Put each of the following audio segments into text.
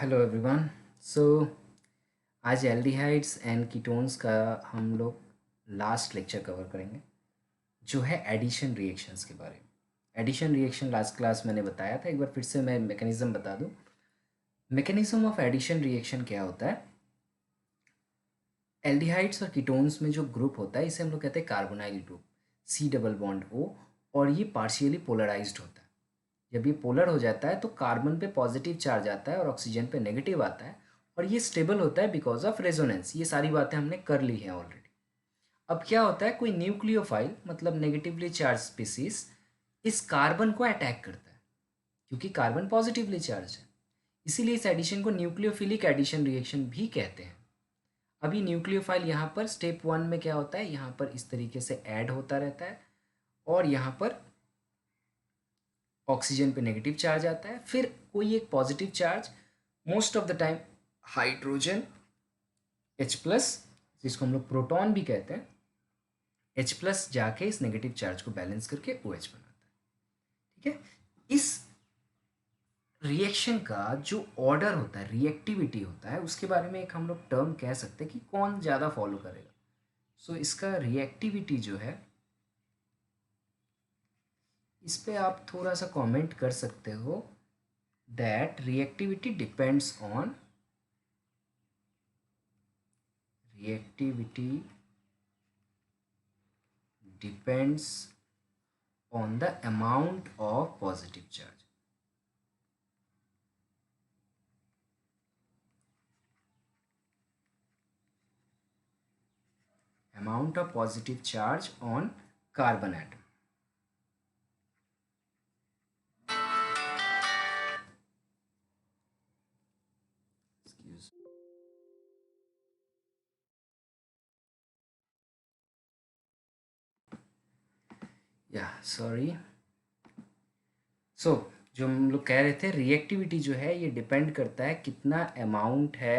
Hello everyone. सो आज aldehydes and ketones का हम लोग लास्ट लेक्चर कवर करेंगे जो है एडिशन रिएक्शंस के बारे में। एडिशन रिएक्शन लास्ट क्लास मैंने बताया था, एक बार फिर से मैं मैकेनिज्म बता दूं। मैकेनिज्म ऑफ एडिशन रिएक्शन क्या होता है? एल्डिहाइड्स और कीटोन्स में जो ग्रुप होता है इसे हम लोग कहते हैं carbonyl group, C double bond O, और ये पार्शियली पोलराइज्ड होता है। जब ये पोलर हो जाता है तो कार्बन पे पॉजिटिव चार्ज आता है और ऑक्सीजन पे नेगेटिव आता है, और ये स्टेबल होता है बिकॉज ऑफ रेजोनेंस। ये सारी बातें हमने कर ली हैं ऑलरेडी। अब क्या होता है, कोई न्यूक्लियोफाइल मतलब नेगेटिवली चार्ज स्पीसीज इस कार्बन को अटैक करता है क्योंकि कार्बन पॉजिटिवली चार्ज है। इसीलिए इस एडिशन को न्यूक्लियोफिलिक एडिशन रिएक्शन भी कहते हैं। अभी न्यूक्लियोफाइल यहाँ पर स्टेप 1 में क्या होता है, यहाँ पर इस तरीके से ऐड होता रहता है और यहाँ पर ऑक्सीजन पे नेगेटिव चार्ज आता है, फिर कोई एक positive charge, most of the time hydrogen H plus, जिसको हम लोग प्रोटॉन भी कहते हैं, H प्लस जाके इस नेगेटिव चार्ज को बैलेंस करके OH बनाता है। ठीक है, इस रिएक्शन का जो ऑर्डर होता है, रिएक्टिविटी होता है, उसके बारे में एक हम लोग टर्म कह सकते हैं कि कौन ज़्यादा फॉलो करेगा। सो इसका रिएक्टिविटी जो है, इस पे आप थोड़ा सा कमेंट कर सकते हो that reactivity depends on reactivity depends on the amount of positive charge. Amount of positive charge on carbon atom. Excuse me. Sorry. जो हम लोग कह रहे थे, रिएक्टिविटी जो है ये डिपेंड करता है कितना अमाउंट है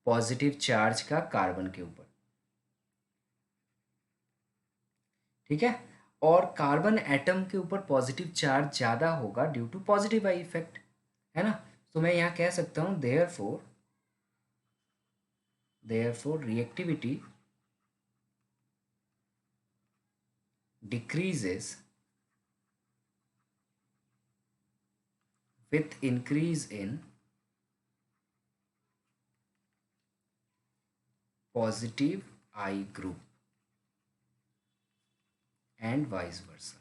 पॉजिटिव चार्ज का कार्बन के ऊपर। ठीक है, और कार्बन एटम के ऊपर पॉजिटिव चार्ज ज़्यादा होगा due to positive I effect, है ना। तो मैं यहाँ कह सकता हूँ therefore reactivity decreases with increase in positive I group and vice versa.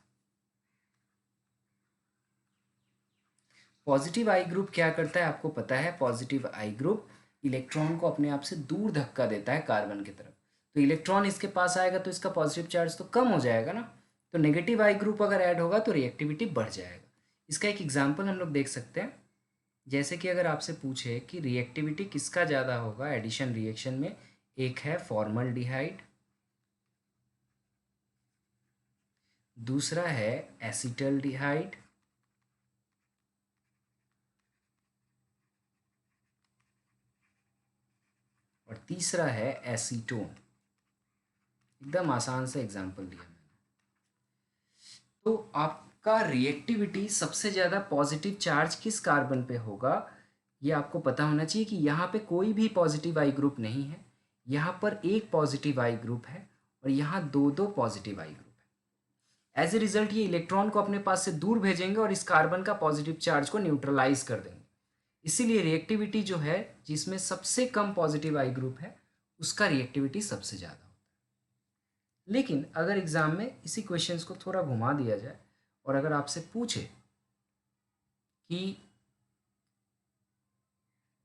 Positive I group क्या करता है आपको पता है? पॉजिटिव आई ग्रुप इलेक्ट्रॉन को अपने आप से दूर धक्का देता है कार्बन की तरफ। तो इलेक्ट्रॉन इसके पास आएगा तो इसका पॉजिटिव चार्ज तो कम हो जाएगा ना। तो नेगेटिव आई ग्रुप अगर ऐड होगा तो रिएक्टिविटी बढ़ जाएगा। इसका एक एग्जाम्पल हम लोग देख सकते हैं। जैसे कि अगर आपसे पूछे कि रिएक्टिविटी किसका ज़्यादा होगा एडिशन रिएक्शन में, एक है फॉर्मल्डिहाइड, दूसरा है एसिटल्डिहाइड, और तीसरा है एसीटोन। एकदम आसान सा एग्जाम्पल दिया मैंने। तो आपका रिएक्टिविटी सबसे ज़्यादा पॉजिटिव चार्ज किस कार्बन पे होगा, ये आपको पता होना चाहिए कि यहाँ पे कोई भी पॉजिटिव आई ग्रुप नहीं है, यहाँ पर एक पॉजिटिव आई ग्रुप है और यहाँ दो दो पॉजिटिव आई ग्रुप है। एज ए रिजल्ट ये इलेक्ट्रॉन को अपने पास से दूर भेजेंगे और इस कार्बन का पॉजिटिव चार्ज को न्यूट्रलाइज कर देंगे। इसीलिए रिएक्टिविटी जो है, जिसमें सबसे कम पॉजिटिव आई ग्रुप है उसका रिएक्टिविटी सबसे ज़्यादा होता है। लेकिन अगर एग्जाम में इसी क्वेश्चंस को थोड़ा घुमा दिया जाए और अगर आपसे पूछे कि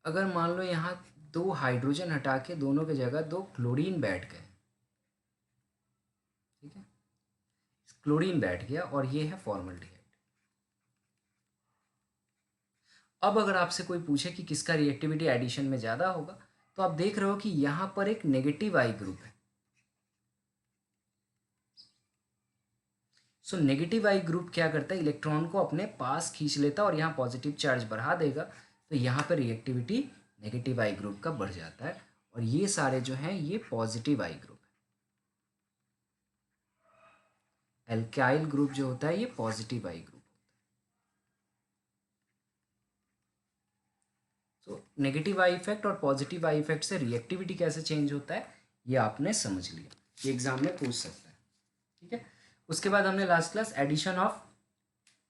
अगर मान लो यहाँ दो हाइड्रोजन हटा के दोनों की जगह दो क्लोरीन बैठ गए, ठीक है, क्लोरीन बैठ गया और ये है फॉर्मल्डिहाइड। अब अगर आपसे कोई पूछे कि किसका रिएक्टिविटी एडिशन में ज़्यादा होगा, तो आप देख रहे हो कि यहाँ पर एक नेगेटिव आई ग्रुप है। सो नेगेटिव आई ग्रुप क्या करता है, इलेक्ट्रॉन को अपने पास खींच लेता है और यहाँ पॉजिटिव चार्ज बढ़ा देगा, तो यहाँ पर रिएक्टिविटी नेगेटिव आई ग्रुप का बढ़ जाता है। और ये सारे जो हैं ये पॉजिटिव आई ग्रुप है। एल्काइल ग्रुप जो होता है ये पॉजिटिव आई ग्रुप। तो नेगेटिव आई इफेक्ट और पॉजिटिव आई इफेक्ट से रिएक्टिविटी कैसे चेंज होता है ये आपने समझ लिया, ये एग्जाम में पूछ सकता है। ठीक है, उसके बाद हमने last class addition of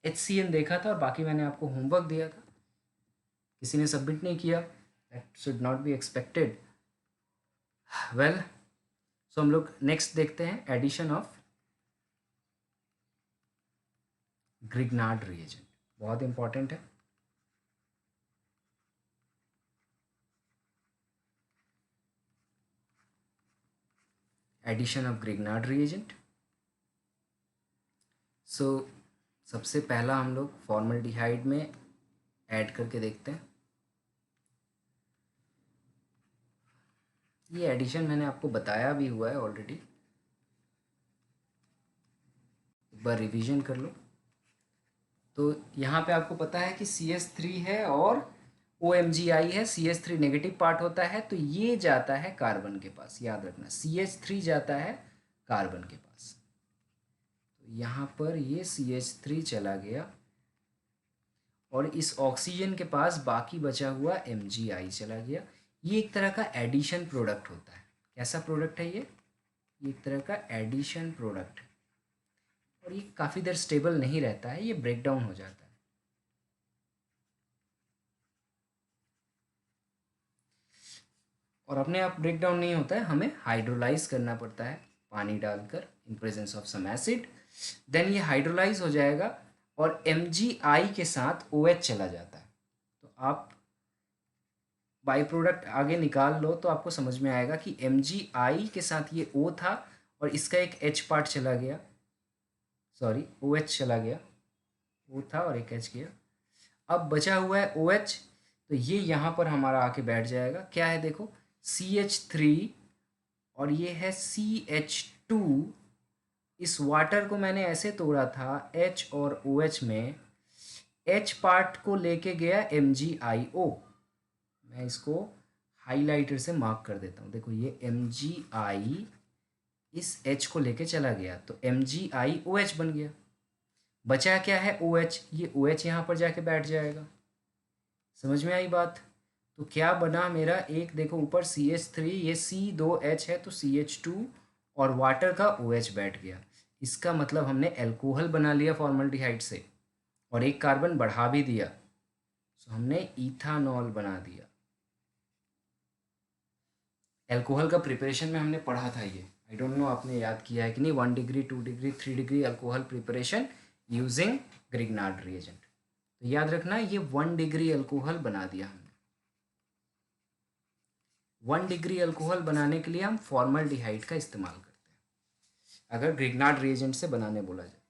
HCN देखा था और बाकी मैंने आपको होमवर्क दिया था, किसी ने सबमिट नहीं किया, that should not be expected. Well, so हम लोग नेक्स्ट देखते हैं एडिशन ऑफ ग्रिग्नार्ड रिएजेंट, बहुत इंपॉर्टेंट है। Addition of Grignard reagent. So सबसे पहला हम लोग फॉर्मल्डिहाइड में ऐड करके देखते हैं। ये एडिशन मैंने आपको बताया भी हुआ है ऑलरेडी, एक बार रिवीजन कर लो। तो यहाँ पे आपको पता है कि CH3 है और OMgI है, CH3 नेगेटिव पार्ट होता है, तो ये जाता है कार्बन के पास, याद रखना CH3 जाता है कार्बन के पास। तो यहाँ पर ये CH3 चला गया और इस ऑक्सीजन के पास बाकी बचा हुआ MgI चला गया। ये एक तरह का एडिशन प्रोडक्ट होता है। कैसा प्रोडक्ट है ये एक तरह का एडिशन प्रोडक्ट है और ये काफ़ी देर स्टेबल नहीं रहता है, ये ब्रेक डाउन हो जाता है। और अपने आप ब्रेक डाउन नहीं होता है, हमें हाइड्रोलाइज करना पड़ता है पानी डालकर in presence of some acid, then ये हाइड्रोलाइज हो जाएगा और MgI के साथ OH चला जाता है। तो आप बाई प्रोडक्ट आगे निकाल लो तो आपको समझ में आएगा कि MgI के साथ ये O था और इसका एक H पार्ट चला गया, सॉरी OH चला गया, O था और एक H गया। अब बचा हुआ है OH, तो ये यहाँ पर हमारा आके बैठ जाएगा। क्या है देखो, CH3 और ये है CH2। इस वाटर को मैंने ऐसे तोड़ा था H और OH में, H पार्ट को लेके गया MgIO। मैं इसको हाइलाइटर से मार्क कर देता हूँ, देखो ये MgI इस H को लेके चला गया तो MgIOH बन गया। बचा क्या है OH, ये OH यहाँ पर जाके बैठ जाएगा। समझ में आई बात? तो क्या बना मेरा, एक देखो ऊपर CH3, ये C2H है तो CH2 और वाटर का OH बैठ गया। इसका मतलब हमने एल्कोहल बना लिया फॉर्मल्डिहाइड से और एक कार्बन बढ़ा भी दिया, तो हमने इथानॉल बना दिया। एल्कोहल का प्रिपरेशन में हमने पढ़ा था ये, आई डोंट नो आपने याद किया है कि नहीं, 1 degree 2 degree 3 degree alcohol preparation using Grignard reagent. तो याद रखना ये 1 डिग्री अल्कोहल बना दिया हमने। 1 डिग्री अल्कोहल बनाने के लिए हम फॉर्मल्डिहाइड का इस्तेमाल करते हैं अगर ग्रिग्नार्ड रिएजेंट से बनाने बोला जाए।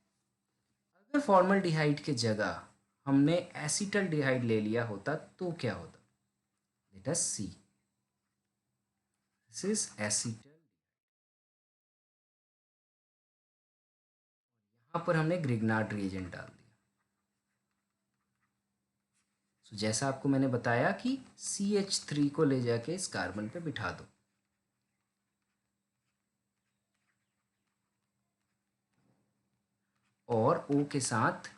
अगर फॉर्मल्डिहाइड के जगह हमने एसिटल्डिहाइड ले लिया होता तो क्या होता, let us see. This is acetal, यहाँ पर हमने ग्रिग्नार्ड रिएजेंट डाल दिया। तो जैसा आपको मैंने बताया कि CH3 को ले जाके इस कार्बन पे बिठा दो, और O के साथ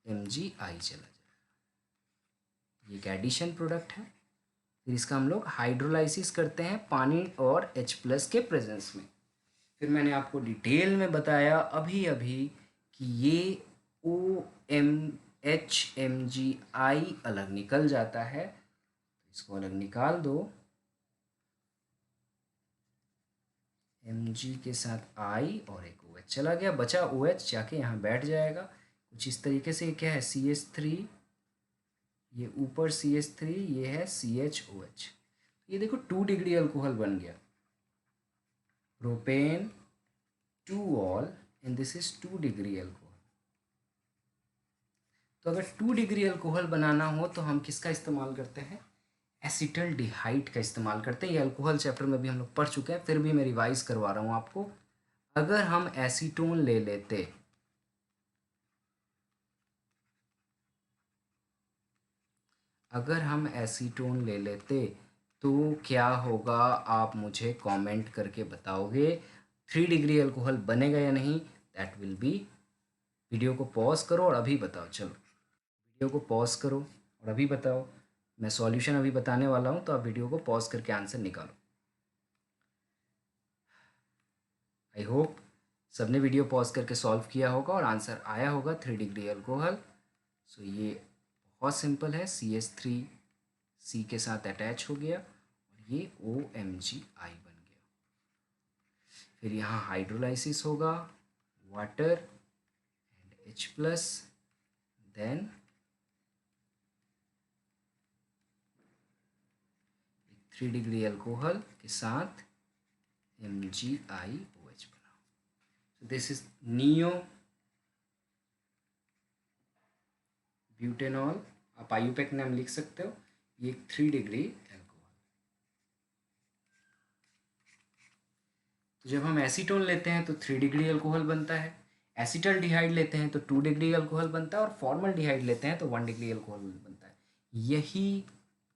MgI चला जाए। ये एक एडिशन प्रोडक्ट है। फिर इसका हम लोग हाइड्रोलाइसिस करते हैं पानी और H+ के प्रेजेंस में। फिर मैंने आपको डिटेल में बताया अभी अभी कि ये OMHMgI अलग निकल जाता है, तो इसको अलग निकाल दो। Mg के साथ I और एक OH चला गया, बचा OH जाके यहाँ बैठ जाएगा कुछ इस तरीके से। क्या है CH3, ये ऊपर CH3, ये है CHOH। ये देखो 2 डिग्री अल्कोहल बन गया, प्रोपेन 2-ऑल and this is 2 degree alcohol. तो अगर 2 डिग्री अल्कोहल बनाना हो तो हम किसका इस्तेमाल करते हैं, एसिटल्डिहाइड का इस्तेमाल करते हैं। ये अल्कोहल चैप्टर में भी हम लोग पढ़ चुके हैं, फिर भी मैं रिवाइज करवा रहा हूँ आपको। अगर हम एसीटोन ले लेते, अगर हम एसीटोन ले लेते तो क्या होगा, आप मुझे कमेंट करके बताओगे 3 डिग्री अल्कोहल बनेगा या नहीं, दैट विल बी। वीडियो को पॉज करो और अभी बताओ, चलो वीडियो को पॉज करो और अभी बताओ मैं सॉल्यूशन अभी बताने वाला हूँ, तो आप वीडियो को पॉज करके आंसर निकालो। आई होप सबने वीडियो पॉज करके सॉल्व किया होगा और आंसर आया होगा 3 डिग्री अल्कोहल। सो ये बहुत सिंपल है, CH3 C के साथ अटैच हो गया और ये OMgI बन गया। फिर यहाँ हाइड्रोलाइसिस होगा, water and H+, then 3 degree alcohol के साथ MgIOH बना। So this is neo butanol, आप आयुपेक नाम लिख सकते हो। ये 3 डिग्री अल्कोहल। तो जब हम एसीटोन लेते हैं तो 3 डिग्री अल्कोहल बनता है, एसिटल्डिहाइड लेते हैं तो 2 डिग्री अल्कोहल बनता है और फॉर्मल्डिहाइड लेते हैं तो 1 डिग्री अल्कोहल बनता है। यही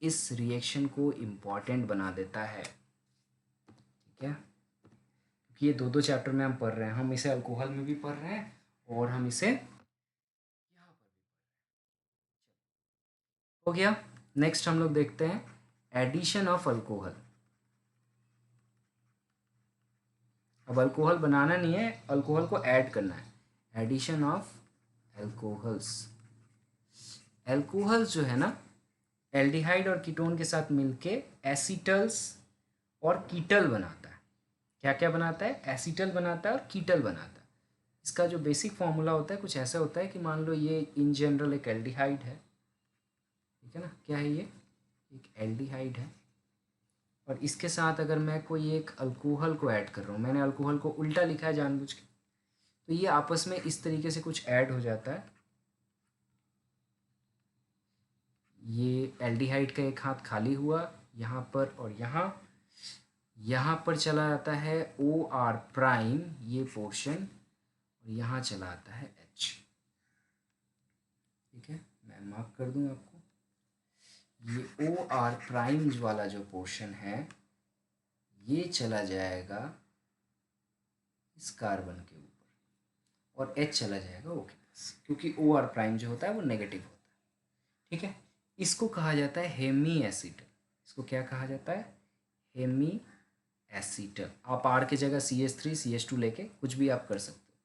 इस रिएक्शन को इम्पॉर्टेंट बना देता है, ठीक है, क्योंकि ये दो दो चैप्टर में हम पढ़ रहे हैं। हम इसे अल्कोहल में भी पढ़ रहे हैं और हम इसे यहाँ पर भी हो गया। नेक्स्ट हम लोग देखते हैं एडिशन ऑफ अल्कोहल। अब अल्कोहल बनाना नहीं है, अल्कोहल को ऐड करना है। Addition of alcohols. अल्कोहल्स जो है ना, एल्डिहाइड और कीटोन के साथ मिलके एसीटल्स और कीटल बनाता है। क्या क्या बनाता है? एसीटल बनाता है और कीटल बनाता है। इसका जो बेसिक फॉर्मूला होता है कुछ ऐसा होता है कि मान लो ये इन जनरल एक एल्डिहाइड है, ठीक है ना, क्या है ये? एक एल्डिहाइड है और इसके साथ अगर मैं कोई एक अल्कोहल को ऐड कर रहा हूँ, मैंने अल्कोहल को उल्टा लिखा है जानबूझ के, तो ये आपस में इस तरीके से कुछ ऐड हो जाता है। ये एल्डिहाइड का एक हाथ खाली हुआ यहाँ पर और यहाँ पर चला जाता है OR प्राइम, ये पोर्शन, और यहाँ चला आता है H, ठीक है, मैं मार्क कर दूँ आपको। ये OR प्राइम वाला जो पोर्शन है ये चला जाएगा इस कार्बन के ऊपर और H चला जाएगा O के पास, क्योंकि OR प्राइम जो होता है वो नेगेटिव होता है, ठीक है। इसको कहा जाता है हेमी एसिटल। इसको क्या कहा जाता है? Hemy acetal. आप R की जगह CH3 CH2 लेके कुछ भी आप कर सकते हो।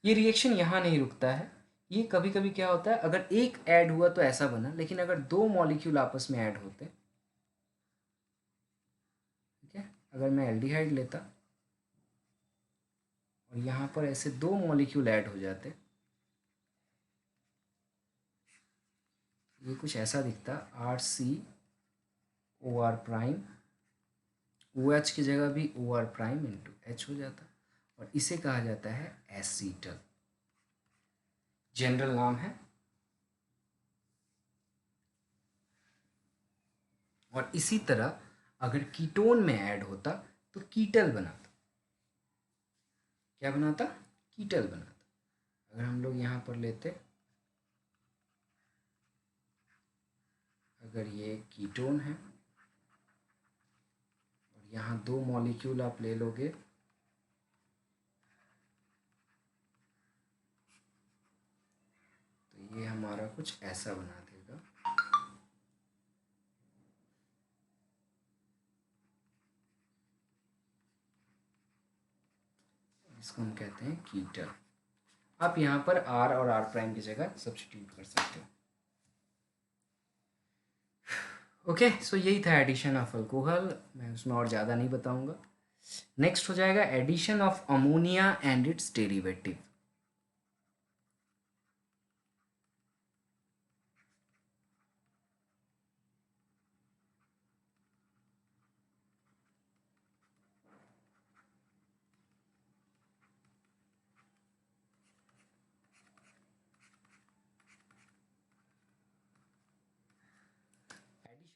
ये रिएक्शन यहाँ नहीं रुकता है, ये कभी कभी क्या होता है, अगर एक ऐड हुआ तो ऐसा बना, लेकिन अगर दो मॉलिक्यूल आपस में ऐड होते, ठीक है, अगर मैं एल्डिहाइड लेता और यहाँ पर ऐसे दो मॉलिक्यूल ऐड हो जाते, ये कुछ ऐसा दिखता, RCOR प्राइम, OH की जगह भी OR प्राइम इंटू H हो जाता और इसे कहा जाता है एसीटल। जनरल नाम है। और इसी तरह अगर कीटोन में ऐड होता तो कीटल बनाता। क्या बनाता? कीटल बनाता। अगर हम लोग यहाँ पर लेते, अगर ये कीटोन है और यहाँ दो मॉलिक्यूल आप ले लोगे, तो ये हमारा कुछ ऐसा बना देगा। इसको हम कहते हैं कीटल। आप यहाँ पर R और R प्राइम की जगह सब्स्टिट्यूट कर सकते हो। ओके, सो यही था एडिशन ऑफ अल्कोहल, मैं उसमें और ज़्यादा नहीं बताऊंगा। नेक्स्ट हो जाएगा addition of ammonia and its derivative.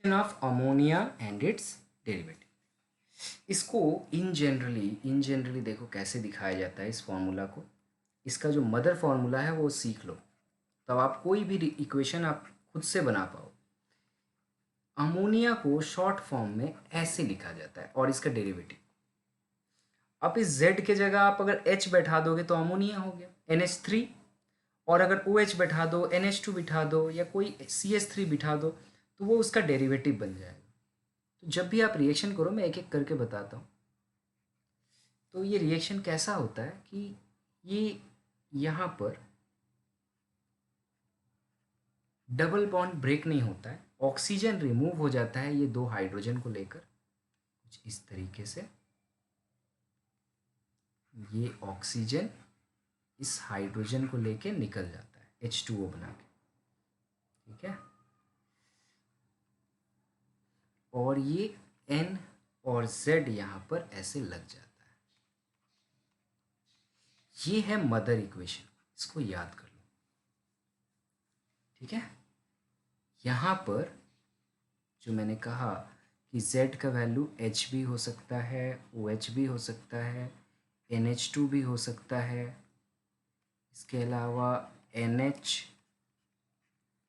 Addition of ammonia and its derivative. इसको इन जनरली देखो कैसे दिखाया जाता है इस फॉर्मूला को। इसका जो मदर फॉर्मूला है वो सीख लो, तब आप कोई भी इक्वेशन आप खुद से बना पाओ। अमोनिया को शॉर्ट फॉर्म में ऐसे लिखा जाता है और इसका डेरिवेटिव, अब इस Z के जगह आप अगर H बैठा दोगे तो अमोनिया हो गया NH3, और अगर OH बैठा दो, NH2 बिठा दो या कोई CH3 बिठा दो तो वो उसका डेरिवेटिव बन जाएगा। तो जब भी आप रिएक्शन करो, मैं एक एक करके बताता हूँ। तो ये रिएक्शन कैसा होता है कि ये यहाँ पर डबल बॉन्ड ब्रेक नहीं होता है, ऑक्सीजन रिमूव हो जाता है ये दो हाइड्रोजन को लेकर कुछ इस तरीके से। ये ऑक्सीजन इस हाइड्रोजन को लेके निकल जाता है H2O बना के, ठीक है। और ये N और Z यहाँ पर ऐसे लग जाता है। ये है मदर इक्वेशन, इसको याद कर लो, ठीक है। यहाँ पर जो मैंने कहा कि Z का वैल्यू H भी हो सकता है, OH भी हो सकता है, NH2 भी हो सकता है, इसके अलावा NH,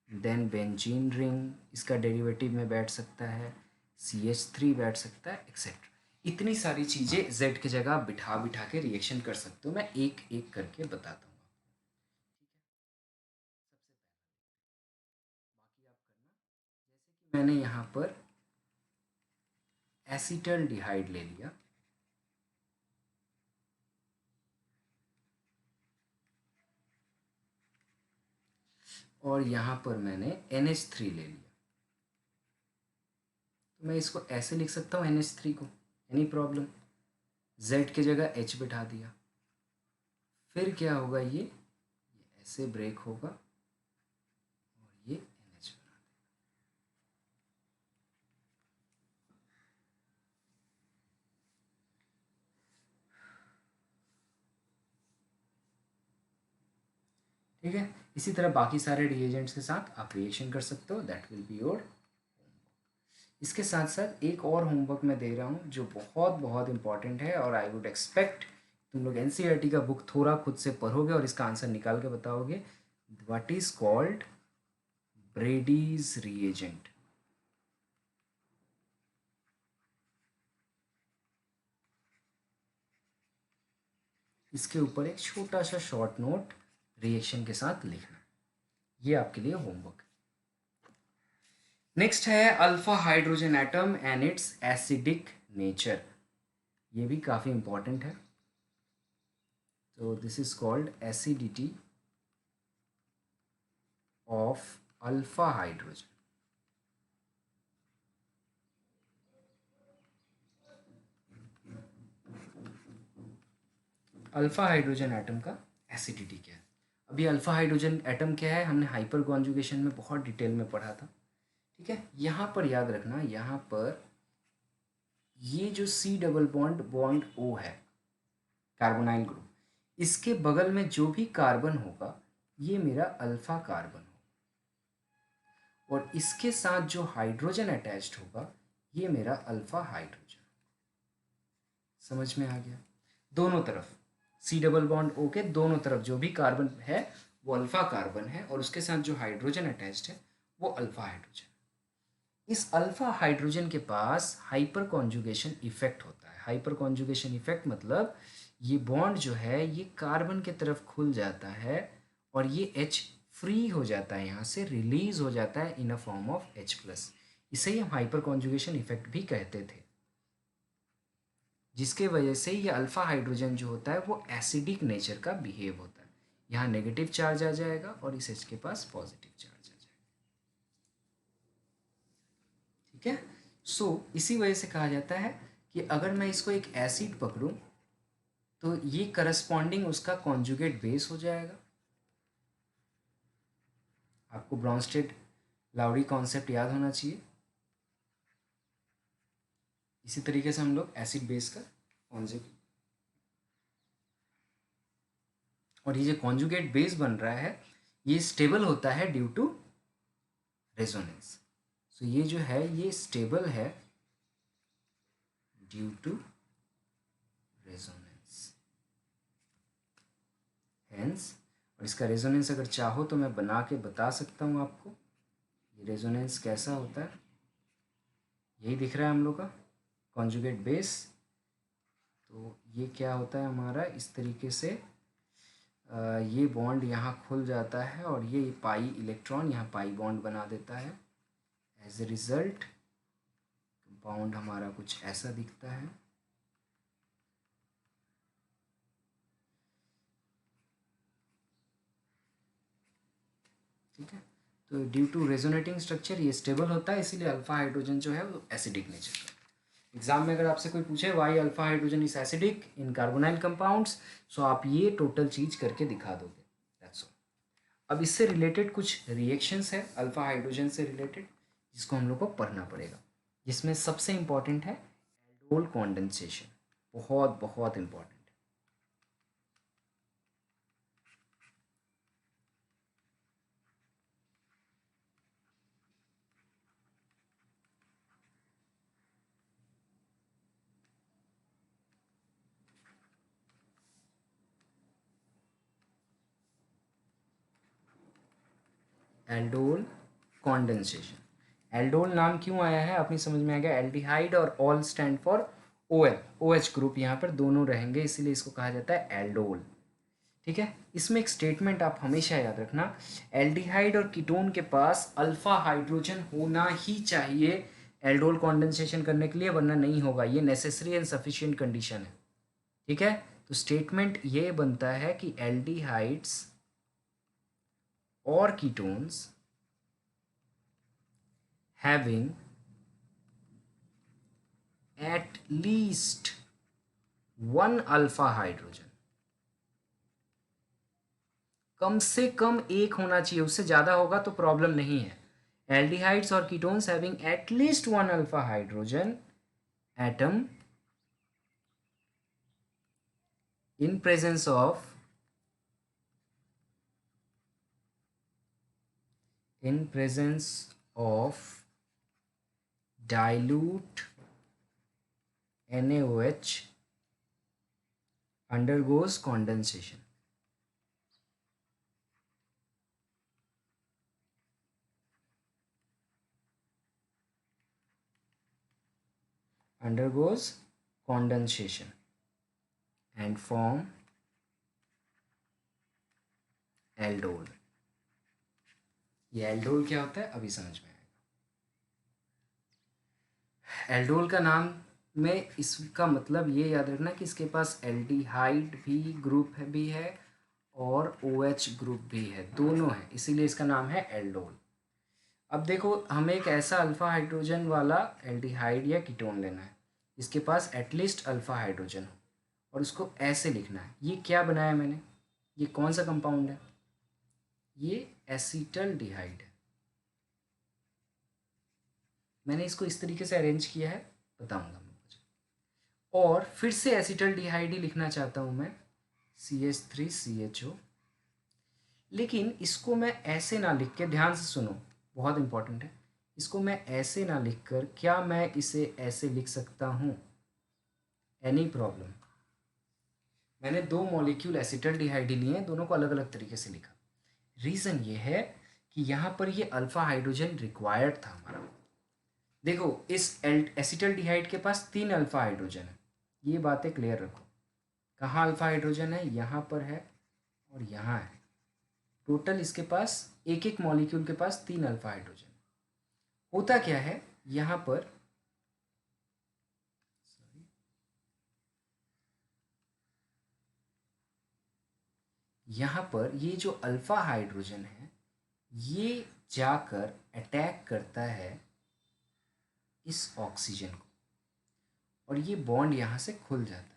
देन बेंजीन रिंग इसका डेरिवेटिव में बैठ सकता है, CH3 बैठ सकता है, एक्सेट्रा। इतनी सारी चीज़ें Z की जगह बिठा बिठा के रिएक्शन कर सकते हो, मैं एक एक करके बताता हूँ। बाकी आप करना। जैसे कि मैंने यहाँ पर एसीटल डिहाइड ले लिया, और यहाँ पर मैंने NH3 ले लिया, तो मैं इसको ऐसे लिख सकता हूँ NH3 को, एनी प्रॉब्लम। Z की जगह H बिठा दिया, फिर क्या होगा, ये ऐसे ब्रेक होगा और ये NH बना देगा। ठीक है। इसी तरह बाकी सारे रिएजेंट्स के साथ आप रिएक्शन कर सकते हो, दैट विल बी योर। इसके साथ साथ एक और होमवर्क मैं दे रहा हूँ जो बहुत बहुत इंपॉर्टेंट है, और आई वुड एक्सपेक्ट तुम लोग NCERT का बुक थोड़ा खुद से पढ़ोगे और इसका आंसर निकाल के बताओगे। What is called Brady's reagent. इसके ऊपर एक छोटा सा शॉर्ट नोट रिएक्शन के साथ लिखना, ये आपके लिए होमवर्क। नेक्स्ट है alpha hydrogen atom and it's acidic nature, ये भी काफ़ी इंपॉर्टेंट है। तो this is called acidity of alpha hydrogen. Alpha hydrogen atom का एसिडिटी क्या है। अभी अल्फा हाइड्रोजन एटम क्या है हमने हाइपर कॉन्जुगेशन में बहुत डिटेल में पढ़ा था, ठीक है। यहाँ पर याद रखना, यहाँ पर ये जो C double bond bond O है, कार्बोनाइल ग्रुप, इसके बगल में जो भी कार्बन होगा ये मेरा अल्फा कार्बन होगा, और इसके साथ जो हाइड्रोजन अटैच्ड होगा ये मेरा अल्फा हाइड्रोजन। समझ में आ गया। दोनों तरफ C डबल बॉन्ड O के दोनों तरफ जो भी कार्बन है वो अल्फा कार्बन है, और उसके साथ जो हाइड्रोजन अटैच्ड है वो अल्फा हाइड्रोजन। इस अल्फा हाइड्रोजन के पास हाइपर कॉन्जुगेशन इफेक्ट होता है। हाइपर कॉन्जुगेशन इफेक्ट मतलब ये बॉन्ड जो है ये कार्बन के तरफ खुल जाता है और ये H फ्री हो जाता है, यहाँ से रिलीज हो जाता है इन अ फॉर्म ऑफ H+। इसे ही हम हाइपर कॉन्जुगेशन इफेक्ट भी कहते थे, जिसके वजह से ये अल्फा हाइड्रोजन जो होता है वो एसिडिक नेचर का बिहेव होता है। यहाँ नेगेटिव चार्ज आ जाएगा और इस H के पास पॉजिटिव चार्ज आ जाएगा, ठीक है। सो इसी वजह से कहा जाता है कि अगर मैं इसको एक एसिड पकड़ूं तो ये करस्पॉन्डिंग उसका कॉन्जुगेट बेस हो जाएगा। आपको ब्रॉन्स्टेड लाउडी कॉन्सेप्ट याद होना चाहिए। इसी तरीके से हम लोग एसिड बेस का कॉन्जुगेट, और ये जो कॉन्जुगेट बेस बन रहा है ये स्टेबल होता है ड्यू टू रेजोनेंस। सो ये जो है ये स्टेबल है ड्यू टू रेजोनेंस, हेंस। और इसका रेजोनेंस अगर चाहो तो मैं बना के बता सकता हूँ आपको, ये रेजोनेंस कैसा होता है। यही दिख रहा है हम लोग का कॉन्जुगेट बेस। तो ये क्या होता है हमारा, इस तरीके से ये बॉन्ड यहाँ खुल जाता है और ये पाई इलेक्ट्रॉन यहाँ पाई बॉन्ड बना देता है एज ए रिजल्ट कंपाउंड हमारा कुछ ऐसा दिखता है। ठीक है, तो ड्यू टू रेजोनेटिंग स्ट्रक्चर ये स्टेबल होता है, इसीलिए अल्फा हाइड्रोजन जो है वो एसिडिक नेचर का। एग्जाम में अगर आपसे कोई पूछे why alpha hydrogen is acidic in carbonyl compounds, so आप ये टोटल चीज करके दिखा दोगे, दैट्स ऑल। अब इससे रिलेटेड कुछ रिएक्शंस है अल्फा हाइड्रोजन से रिलेटेड, जिसको हम लोग को पढ़ना पड़ेगा, जिसमें सबसे इंपॉर्टेंट है एल्डोल कॉन्डेंसेशन, बहुत बहुत इंपॉर्टेंट। एल्डोल कॉन्डेंसेशन, एल्डोल नाम क्यों आया है अपनी समझ में आ गया, एल्डिहाइड और all stand for OL, OH group यहाँ पर दोनों रहेंगे, इसीलिए इसको कहा जाता है एल्डोल। ठीक है, इसमें एक स्टेटमेंट आप हमेशा याद रखना, एल्डिहाइड और कीटोन के पास अल्फा हाइड्रोजन होना ही चाहिए एल्डोल कॉन्डेंसेशन करने के लिए, वरना नहीं होगा, ये नेसेसरी एंड सफिशिएंट कंडीशन है। ठीक है, तो स्टेटमेंट ये बनता है कि एल्डिहाइड्स और ketones having at least one alpha hydrogen, कम से कम एक होना चाहिए, उससे ज़्यादा होगा तो प्रॉब्लम नहीं है। एल्डिहाइड्स और ketones having at least one alpha hydrogen atom in presence of dilute NaOH undergoes condensation. Undergoes condensation and form aldol. ये एल्डोल क्या होता है अभी समझ में आएगा। एल्डोल का नाम में इसका मतलब ये याद रखना कि इसके पास एल्डिहाइड भी ग्रुप है भी है और OH ग्रुप भी है, दोनों है, इसीलिए इसका नाम है एल्डोल। अब देखो, हमें एक ऐसा अल्फा हाइड्रोजन वाला एल्डिहाइड या कीटोन लेना है इसके पास एटलीस्ट अल्फा हाइड्रोजन हो, और उसको ऐसे लिखना है। ये क्या बनाया मैंने, ये कौन सा कंपाउंड है, ये एसीटल्डिहाइड है। मैंने इसको इस तरीके से अरेंज किया है, बताऊंगा मैं मुझे। और फिर से एसीटल्डिहाइड ही लिखना चाहता हूं मैं, CH3CHO, लेकिन इसको मैं ऐसे ना लिख के, ध्यान से सुनो बहुत इंपॉर्टेंट है, इसको मैं ऐसे ना लिखकर, क्या मैं इसे ऐसे लिख सकता हूँ, एनी प्रॉब्लम? मैंने दो मॉलिक्यूल एसीटल्डिहाइड लिए हैं, दोनों को अलग अलग तरीके से लिखा। रीज़न ये है कि यहाँ पर ये अल्फा हाइड्रोजन रिक्वायर्ड था हमारा। देखो, इस एसीटल्डिहाइड के पास 3 अल्फा हाइड्रोजन है, ये बातें क्लियर रखो। कहाँ अल्फा हाइड्रोजन है, यहाँ पर है और यहाँ है। टोटल इसके पास एक एक मॉलिक्यूल के पास 3 अल्फा हाइड्रोजन। होता क्या है यहाँ पर, यहाँ पर ये जो अल्फा हाइड्रोजन है ये जाकर अटैक करता है इस ऑक्सीजन को, और ये बॉन्ड यहाँ से खुल जाता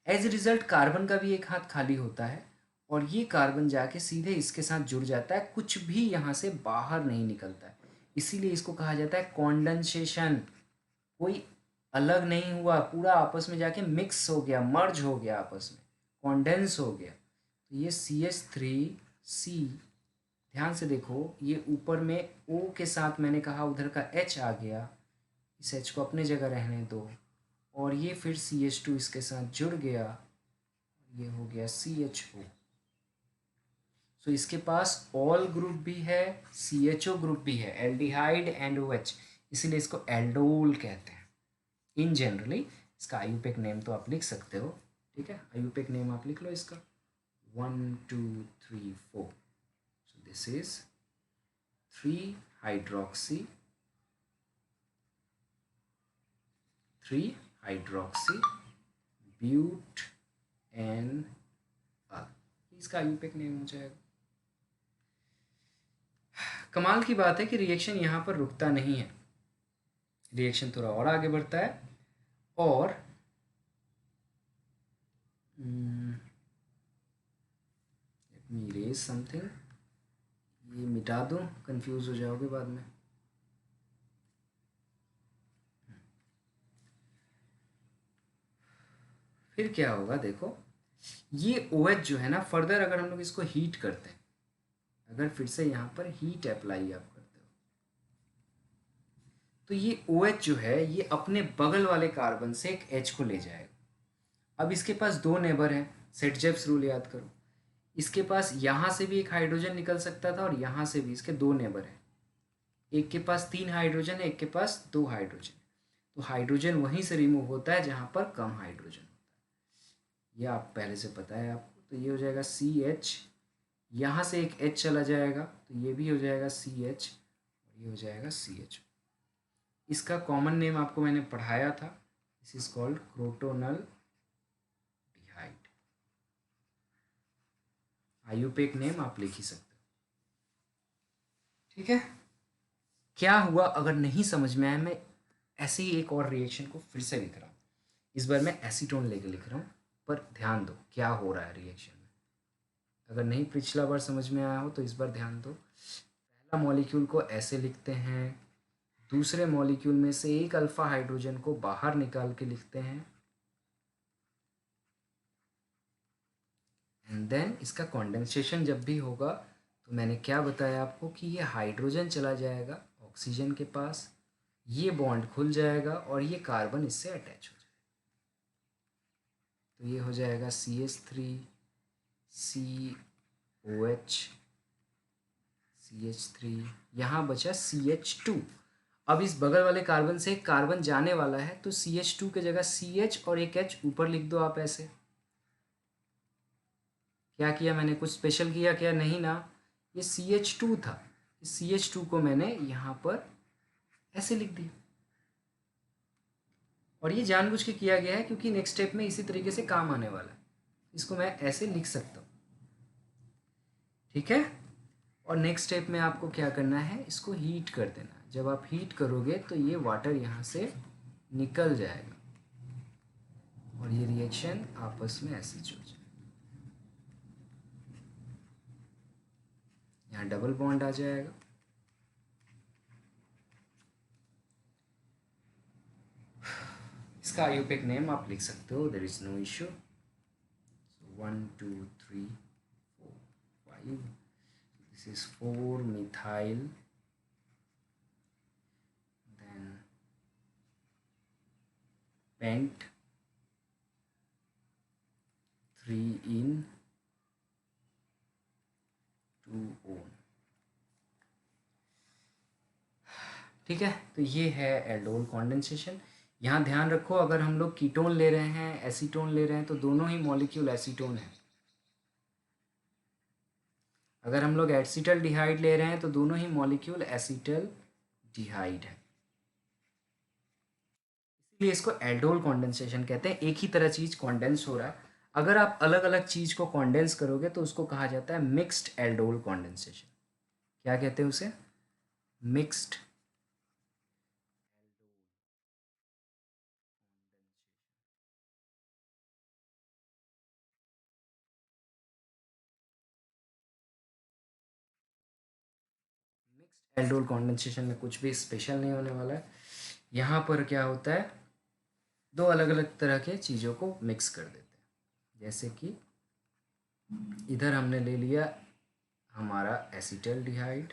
है। एज ए रिजल्ट कार्बन का भी एक हाथ खाली होता है, और ये कार्बन जाके सीधे इसके साथ जुड़ जाता है, कुछ भी यहाँ से बाहर नहीं निकलता है। इसीलिए इसको कहा जाता है कॉन्डेंसेशन। कोई अलग नहीं हुआ, पूरा आपस में जाके मिक्स हो गया, मर्ज हो गया, आपस में कॉन्डेंस हो गया। तो ये CH3C, ध्यान से देखो, ये ऊपर में O के साथ मैंने कहा उधर का H आ गया, इस H को अपने जगह रहने दो, और ये फिर CH2 इसके साथ जुड़ गया, ये हो गया CHO। सो इसके पास ऑल ग्रुप भी है, CHO ग्रुप भी है, एल्डिहाइड एंड OH, इसीलिए इसको एल्डोल कहते हैं। इन जनरली इसका आयुपेक नेम तो आप लिख सकते हो, ठीक है, आयुपेक नेम आप लिख लो इसका 1 2 3 4। So this is 3 hydroxy 3 hydroxy butanal, इसका यूपेक नेम हो जाएगा। कमाल की बात है कि रिएक्शन यहाँ पर रुकता नहीं है, रिएक्शन थोड़ा और आगे बढ़ता है और लेट मी इरेज समथिंग, ये मिटा दूँ, कंफ्यूज हो जाओगे बाद में। फिर क्या होगा देखो, ये OH जो है ना, फर्दर अगर हम लोग इसको हीट करते हैं, अगर फिर से यहाँ पर हीट अप्लाई आप करते हो, तो ये OH जो है ये अपने बगल वाले कार्बन से एक H को ले जाएगा। अब इसके पास दो नेबर हैं, सेट-जेप्स रूल याद करो, इसके पास यहाँ से भी एक हाइड्रोजन निकल सकता था और यहाँ से भी, इसके दो नेबर हैं, एक के पास 3 हाइड्रोजन है, एक के पास 2 हाइड्रोजन। तो हाइड्रोजन वहीं से रिमूव होता है जहाँ पर कम हाइड्रोजन होता है, ये आप पहले से पता है आपको। तो ये हो जाएगा CH, यहाँ से एक H चला जाएगा तो ये भी हो जाएगा CH और ये हो जाएगा CH। इसका कॉमन नेम आपको मैंने पढ़ाया था, this is called crotonaldehyde. IUPAC name आप लिख ही सकते हो, ठीक है। क्या हुआ अगर नहीं समझ में आया, मैं ऐसे ही एक और रिएक्शन को फिर से लिख रहा हूँ, इस बार मैं एसीटोन लेके लिख रहा हूँ, पर ध्यान दो क्या हो रहा है रिएक्शन में। अगर नहीं पिछला बार समझ में आया हो तो इस बार ध्यान दो। पहला मॉलिक्यूल को ऐसे लिखते हैं, दूसरे मॉलिक्यूल में से एक अल्फा हाइड्रोजन को बाहर निकाल के लिखते हैं, एंड देन इसका कॉन्डेंसेशन जब भी होगा तो मैंने क्या बताया आपको कि ये हाइड्रोजन चला जाएगा ऑक्सीजन के पास, ये बॉन्ड खुल जाएगा और ये कार्बन इससे अटैच हो जाएगा। तो ये हो जाएगा CH3 COH CH3, यहाँ बचा CH2। अब इस बगल वाले कार्बन से कार्बन जाने वाला है तो CH2 के जगह CH और एक H ऊपर लिख दो आप ऐसे। क्या किया मैंने, कुछ स्पेशल किया क्या? नहीं ना, ये CH2 था, इस CH2 को मैंने यहाँ पर ऐसे लिख दिया और ये जानबूझ के किया गया है क्योंकि नेक्स्ट स्टेप में इसी तरीके से काम आने वाला है, इसको मैं ऐसे लिख सकता हूँ, ठीक है। और नेक्स्ट स्टेप में आपको क्या करना है, इसको हीट कर देना। जब आप हीट करोगे तो ये वाटर यहाँ से निकल जाएगा और ये रिएक्शन आपस में ऐसे जुड़ जाएगा, यहाँ डबल बॉन्ड आ जाएगा। इसका आयुपेक नेम आप लिख सकते हो, there is no issue. 1 2 3 4 5, this is 4 methyl, then pent 3 in 2 on, ठीक है। तो ये है एल्डोल कॉन्डेंसेशन। यहाँ ध्यान रखो, अगर हम लोग कीटोन ले रहे हैं, एसीटोन ले रहे हैं, तो दोनों ही मॉलिक्यूल एसीटोन है। अगर हम लोग एसिटल डिहाइड ले रहे हैं तो दोनों ही मॉलिक्यूल एसिटल डिहाइड है, इसलिए इसको एल्डोल कॉन्डेंसेशन कहते हैं। एक ही तरह चीज कॉन्डेंस हो रहा है, अगर आप अलग अलग चीज को कॉन्डेंस करोगे तो उसको कहा जाता है मिक्स्ड एल्डोल कॉन्डेंसेशन। क्या कहते हैं उसे? मिक्स्ड एल्डोल कॉन्डेंसेशन में कुछ भी स्पेशल नहीं होने वाला है। यहाँ पर क्या होता है, दो अलग अलग तरह के चीज़ों को मिक्स कर देते हैं। जैसे कि इधर हमने ले लिया हमारा एसिटल डिहाइड,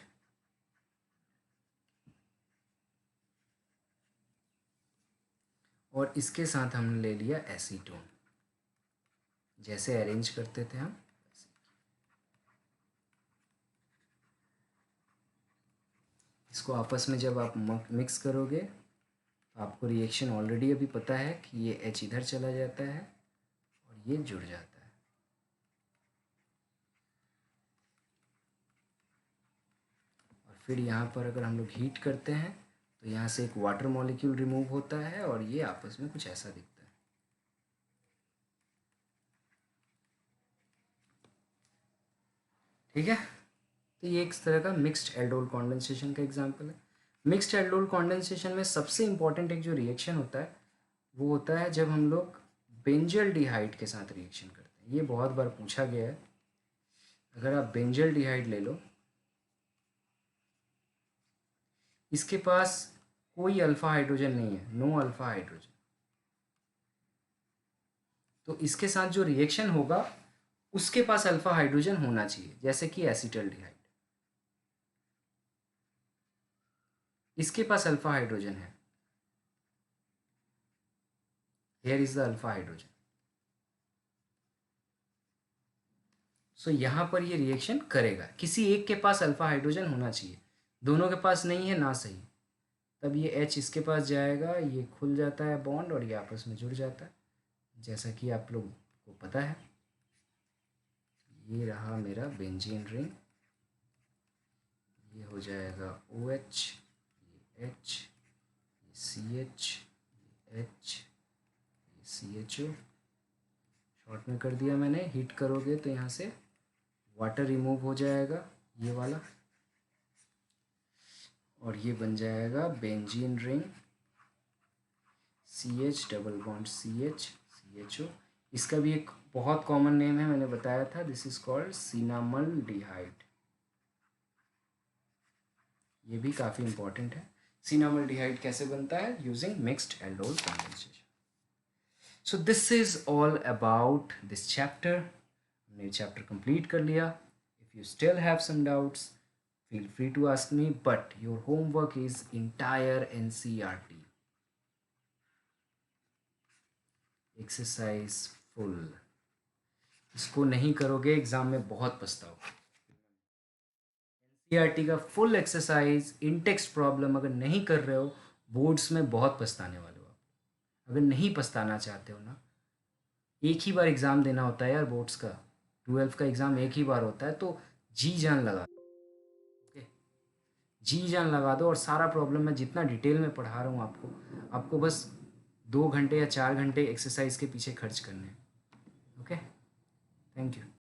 और इसके साथ हमने ले लिया एसीटोन, जैसे अरेंज करते थे हम। इसको आपस में जब आप मिक्स करोगे तो आपको रिएक्शन ऑलरेडी अभी पता है कि ये H इधर चला जाता है और ये जुड़ जाता है। और फिर यहाँ पर अगर हम लोग हीट करते हैं तो यहाँ से एक वाटर मॉलिक्यूल रिमूव होता है और ये आपस में कुछ ऐसा दिखता है। ठीक है, तो ये एक तरह का मिक्स्ड एल्डोल कॉन्डेंसेशन का एग्जांपल है। मिक्स्ड एल्डोल कॉन्डेंसेशन में सबसे इंपॉर्टेंट एक जो रिएक्शन होता है वो होता है जब हम लोग बेंजल्डिहाइड के साथ रिएक्शन करते हैं। ये बहुत बार पूछा गया है। अगर आप बेंजल्डिहाइड ले लो, इसके पास कोई अल्फा हाइड्रोजन नहीं है, नो अल्फा हाइड्रोजन। तो इसके साथ जो रिएक्शन होगा उसके पास अल्फा हाइड्रोजन होना चाहिए, जैसे कि एसिटल्डिहाइड, इसके पास अल्फा हाइड्रोजन है, here is the alpha hydrogen. So यहाँ पर ये रिएक्शन करेगा, किसी एक के पास अल्फा हाइड्रोजन होना चाहिए, दोनों के पास नहीं है ना सही, तब ये H इसके पास जाएगा, ये खुल जाता है बॉन्ड और ये आपस में जुड़ जाता है, जैसा कि आप लोग को पता है। ये रहा मेरा बेंजीन रिंग, ये हो जाएगा OH, ये H, ये CH, ये H, ये CHO। शॉर्ट में कर दिया मैंने, हीट करोगे तो यहाँ से वाटर रिमूव हो जाएगा ये वाला, और ये बन जाएगा benzene ring, CH double bond CH CHO। इसका भी एक बहुत कॉमन नेम है, मैंने बताया था, दिस इज कॉल्ड सिनामल्डिहाइड। ये भी काफ़ी इंपॉर्टेंट है। सिनामल्डिहाइड कैसे बनता है? Using mixed aldol condensation. So this is all about this chapter. हमने चैप्टर कंप्लीट कर लिया। If you still have some doubts, feel free to ask me, but your homework is entire NCERT exercise full. इसको नहीं करोगे exam में बहुत पछताओगे। NCERT का full exercise in text problem अगर नहीं कर रहे हो, बोर्ड्स में बहुत पछताने वाले हो आप। अगर नहीं पछताना चाहते हो ना, एक ही बार एग्ज़ाम देना होता है यार, बोर्ड्स का 12th का एग्ज़ाम एक ही बार होता है, तो जी जान लगा, जी जान लगा दो। और सारा प्रॉब्लम मैं जितना डिटेल में पढ़ा रहा हूँ आपको, आपको बस 2 घंटे या 4 घंटे एक्सरसाइज के पीछे खर्च करने हैं। Okay, thank you.